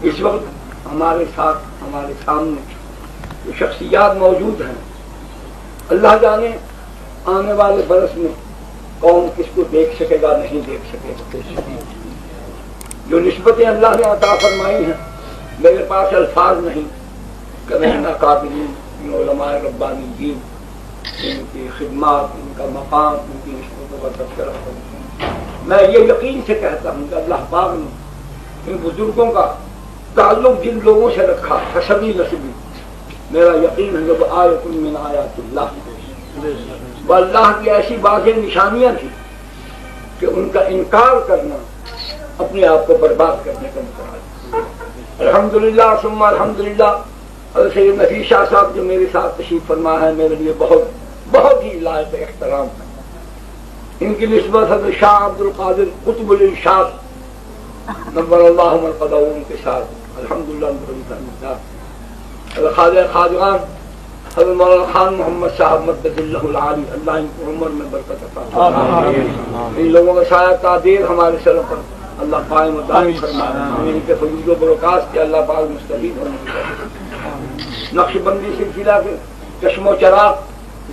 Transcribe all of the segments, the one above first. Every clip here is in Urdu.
اس وقت ہمارے ساتھ ہمارے سامنے جو شخصیات موجود ہیں، اللہ جانے آنے والے برس میں قوم کس کو دیکھ سکے گا، نہیں دیکھ سکے گا۔ جو نسبتیں اللہ نے عطا فرمائی ہیں میرے پاس الفاظ نہیں کہ میں قابلین علماء ربانیین ان کی خدمات، ان کا مقام، ان کی نسبتوں کا تذکرہ کروں۔ میں یہ یقین سے کہتا ہوں کہ اللہ پاک نے ان بزرگوں کا تعلق جن لوگوں سے رکھا حسبی نسبی، میرا یقین ہے کہ وہ آیت من آیات اللہ، وہ اللہ کی ایسی واضح نشانیاں تھیں کہ ان کا انکار کرنا اپنے آپ کو برباد کرنے کا مقابلہ۔ الحمدللہ ثم الحمدللہ حضرت سید نفیس شاہ صاحب جو میرے ساتھ تشریف فرما ہے میرے لیے بہت ہی لائق احترام ہے۔ ان کی نسبت حضرت شاہ عبد القادر قطب الارشاد نور اللہ مرقدہ ان کے ساتھ الحمدللہ۔ حضرت خواجہ خواجگان حضرت مولانا خان محمد صاحب مدد اللہ العالی، اللہ ان کی عمر میں برکت عطا فرمائے۔ ان لوگوں کا سایہ تعدیر ہمارے سر پر اللہ قائم و دائم فرمائے، ان کے فضل و برکات کے اللہ پاک مستفید ہونے کی۔ نقش بندی سلسلہ کے چشم و چراغ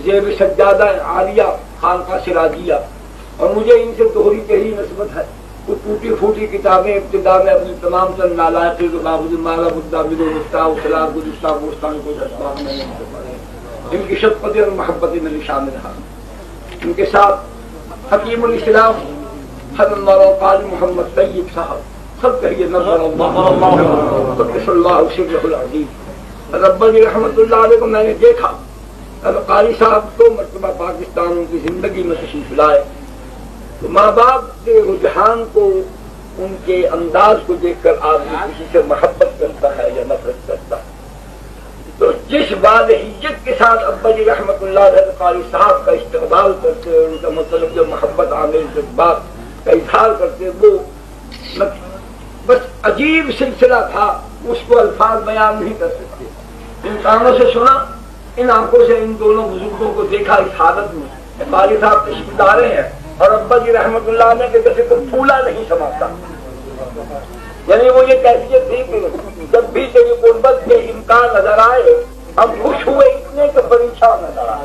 زیب سجادہ عالیہ خانقاہ سراجیہ، اور مجھے ان سے دوہری یہی نسبت ہے۔ کچھ ٹوٹی پھوٹی کتابیں ابتدا میں اپنی تمام تر نالائقی کے باوجود مالا بدہ بدو مفتاح سلاد گزشتہ بوستان کو اسباب میں ان کی شفقت اور محبت میں شامل رہا۔ ان کے ساتھ حکیم الاسلام حضرت مولانا قاضی محمد طیب صاحب سب کہیے نظر اللہ قدس اللہ سرہ العظیم رب جی رحمت اللہ علیہ کو میں نے دیکھا۔ قاری صاحب 2 مرتبہ پاکستان ان کی زندگی میں تشریف لائے تو ماں باپ کے رجحان کو، ان کے انداز کو دیکھ کر آدمی کسی سے محبت کرتا ہے یا نفرت کرتا ہے۔ تو جس واضحیت کے ساتھ ابا جی رحمت اللہ علیہ قاری صاحب کا استقبال کرتے، ان کا مطلب جو محبت آمیز جذبات کا اظہار کرتے، وہ بس عجیب سلسلہ تھا، اس کو الفاظ بیان نہیں کر سکتے۔ ان کانوں سے سنا، ان آنکھوں سے ان دونوں بزرگوں کو دیکھا اس حالت میں۔ قاری صاحب تشریف لائے ہیں اور ابا جی رحمت اللہ علیہ کے جیسے کوئی پھولا نہیں سماتا، یعنی وہ یہ کیفیت تھی کہ جب بھی تیری قربت کے امکان نظر آئے ہم خوش ہوئے اتنے کہ پریشان نظر آئے۔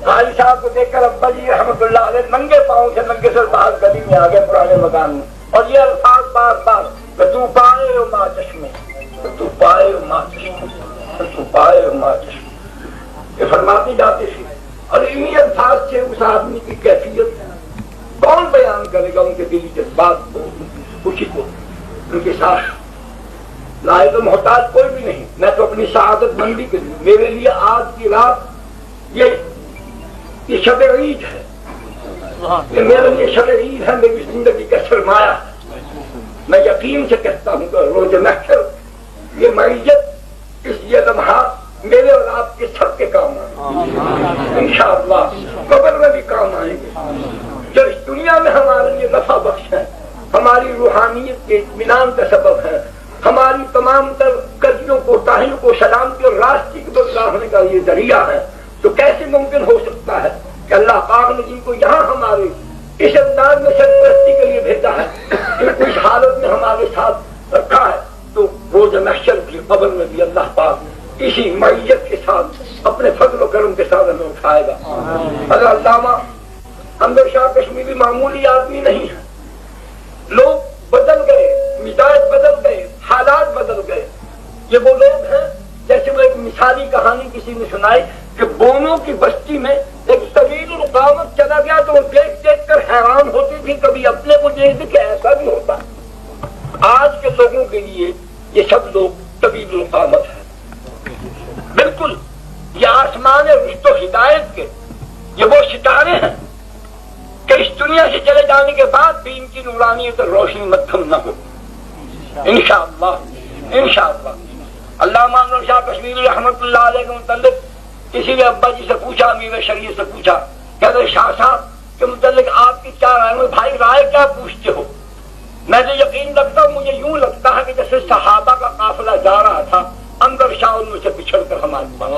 قاری صاحب کو دیکھ کر ابا جی رحمت اللہ علیہ ننگے پاؤں سے ننگے سر باہر گلی میں آ گئے پرانے مکان میں، اور یہ الفاظ بار بار کہ تو پائے ہو ماں چشمے، تو پائے ہو ماں چشمے، تو پائے ہو ماں چشمے، یہ فرماتی جاتی تھی۔ اور انہی الفاظ سے اس آدمی کی کیفیت کون بیان کرے گا، ان کے دلی جذبات کو، خوشی کو، ان کے ساتھ لائق و محتاج کوئی بھی نہیں۔ میں تو اپنی سعادت مندی کے لیے، میرے لیے آج کی رات یہ شب عید ہے، یہ میرے لیے شب عید ہے، میری زندگی کا سرمایہ ہے۔ میں یقین سے کہتا ہوں کہ روز محشر یہ معیت، اس یہ لمحات میرے اور آپ کے سب کے کام آئیں گے انشاءاللہ، قبر میں بھی کام آئیں گے۔ جو اس دنیا میں ہمارے لیے نفع بخش ہے، ہماری روحانیت کے اطمینان کا سبب ہے، ہماری تمام تر غلطیوں کوتاہیوں کو سلامتی اور راستے کی بدلانے کا یہ ذریعہ ہے، تو کیسے ممکن ہو سکتا ہے کہ اللہ پاک نے جن کو یہاں ہمارے اس انداز میں سرپرستی کے لیے بھیجا ہے، ان کو اس حالت میں ہمارے ساتھ رکھا ہے، تو روز محشر کی قبر میں بھی اللہ پاک اسی معیت کے ساتھ اپنے فضل و کرم کے ساتھ ہمیں اٹھائے گا۔ حضرت علامہ حمزہ شاہ کشمیری معمولی آدمی نہیں ہے، لوگ بدل گئے، مزاج بدل گئے، حالات بدل گئے۔ یہ وہ لوگ ہیں جیسے وہ ایک مثالی کہانی کسی نے سنائی کہ بونوں کی بستی میں ایک طویل القامت چلا گیا تو وہ دیکھ دیکھ کر حیران ہوتی تھی، کبھی اپنے کو دیکھ کہ ایسا بھی ہوتا۔ آج کے لوگوں کے لیے یہ سب لوگ طویل القامت ہیں، بالکل یہ آسمان رشت و ہدایت کے یہ وہ ستارے ہیں کہ اس دنیا سے چلے جانے کے بعد بھی ان کی نورانیت اور روشنی مدھم نہ ہو انشاءاللہ انشاءاللہ۔ علامہ انور شاہ کشمیری رحمت اللہ علیہ کے متعلق کسی نے ابا جی سے پوچھا، امیر شریعت سے پوچھا کہ حضرت شاہ صاحب کے متعلق آپ کی کیا رائے؟ بھائی رائے کیا پوچھتے ہو؟ میں تو یقین رکھتا ہوں، مجھے یوں لگتا ہے کہ جیسے صحابہ کا قافلہ جا رہا تھا، اندر شاہ ان سے پچھڑ کر ہمارے پاس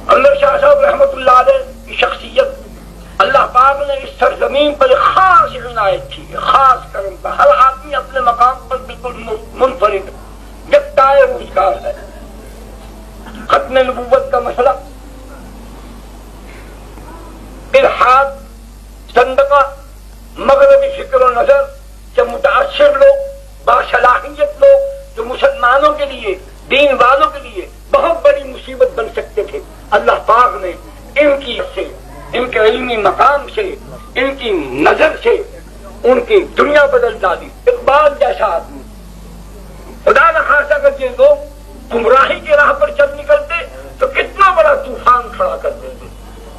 اندر شاہ صاحب رحمت اللہ علیہ کی شخصیت اللہ پاک نے اس سرزمین پر خاص عنایت کی، خاص کرم کا، ہر آدمی اپنے مقام پر بالکل منفرد یکتائے روزگار ہے۔ ختم نبوت کا مسئلہ، الحاد، زندقہ، مغربی فکر و نظر سے متاثر لوگ، باصلاحیت لوگ جو مسلمانوں کے لیے، دین والوں کے لیے بہت بڑی مصیبت بن سکتے تھے، اللہ پاک نے ان کی سے، ان کے علمی مقام سے، ان کی نظر سے ان کی دنیا بدل ڈالی۔ اقبال جیسا آدمی، خدا نہ خاصہ اگر یہ لوگ گمراہی کی راہ پر چل نکلتے تو کتنا بڑا طوفان کھڑا کر دیتے۔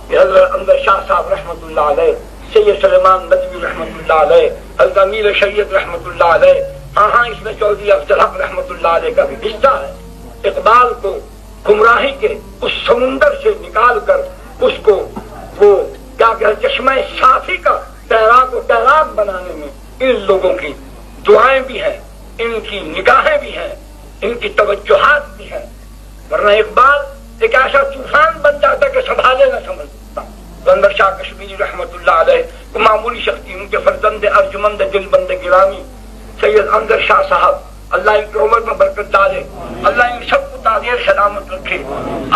یہ حضرت انور شاہ صاحب رحمۃ اللہ علیہ، سید سلیمان ندوی رحمۃ اللہ علیہ، حضرت امیر شریعت رحمۃ اللہ علیہ، اس میں چودھری افضل حق رحمۃ اللہ علیہ کا بھی حصہ ہے۔ اقبال کو گمراہی کے اس سمندر سے نکال کر اس کو وہ کیا کہ چشمہ صافی کا تیراک و تیراک بنانے میں ان لوگوں کی دعائیں بھی ہیں، ان کی نگاہیں بھی ہیں، ان کی توجہات بھی ہیں، ورنہ اقبال ایک ایسا طوفان بن جاتا کہ سنبھالے نہ سمجھ سکتا۔ انور شاہ کشمیری رحمۃ اللہ علیہ کو معمولی شخصی، ان کے فرزند ارجمند دل بند گرامی سید انور شاہ صاحب، اللہ ان کی عمر میں برکت ڈالے، اللہ ان سب کو تعدیر سلامت رکھے۔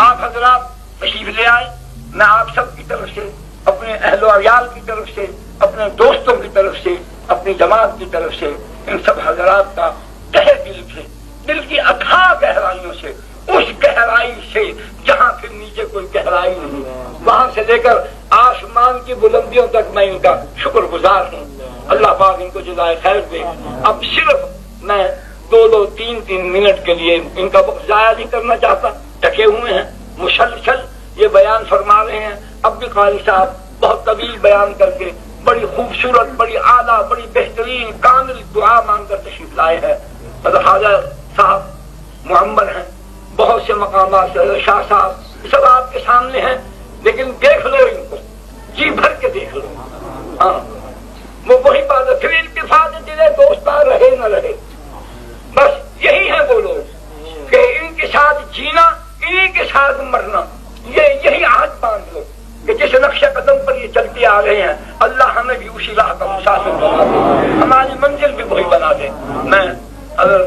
آپ حضرات تشریف لے آئے، میں آپ سب کی طرف سے، اپنے اہل و عیال کی طرف سے، اپنے دوستوں کی طرف سے، اپنی جماعت کی طرف سے ان سب حضرات کا تہہ دل سے، دل کی اتھاہ گہرائیوں سے، اس گہرائی سے جہاں پھر نیچے کوئی گہرائی نہیں، وہاں سے لے کر آسمان کی بلندیوں تک میں ان کا شکر گزار ہوں۔ اللہ پاک ان کو جزائے خیر دے۔ اب صرف میں دو تین منٹ کے لیے ان کا وقت ضائع نہیں کرنا چاہتا، ٹکے ہوئے ہیں، مسلسل یہ بیان فرما رہے ہیں۔ اب بھی قاری صاحب بہت طویل بیان کر کے بڑی خوبصورت، بڑی اعلیٰ، بڑی بہترین کامل دعا مانگ کر تشریف لائے ہیں۔ حضرت خواجہ صاحب معمر ہیں، بہت سے مقامات سے، حضرت شاہ صاحب سب آپ کے سامنے ہیں، لیکن دیکھ لو ان کو، جی بھر کے دیکھ لو۔ ہاں وہ وہی بات ہے، پھر انتفاع دلے دوستاں رہے نہ رہے، بس یہی ہے وہ لوگ کہ ان کے ساتھ جینا، انہی کے ساتھ مرنا، یہی عہد باندھ لو کہ جس نقش قدم پر یہ چلتے آ رہے ہیں، اللہ ہمیں بھی اسی راہ کا مسافر بنا دے، ہماری منزل بھی وہی بنا دے۔ میں اگر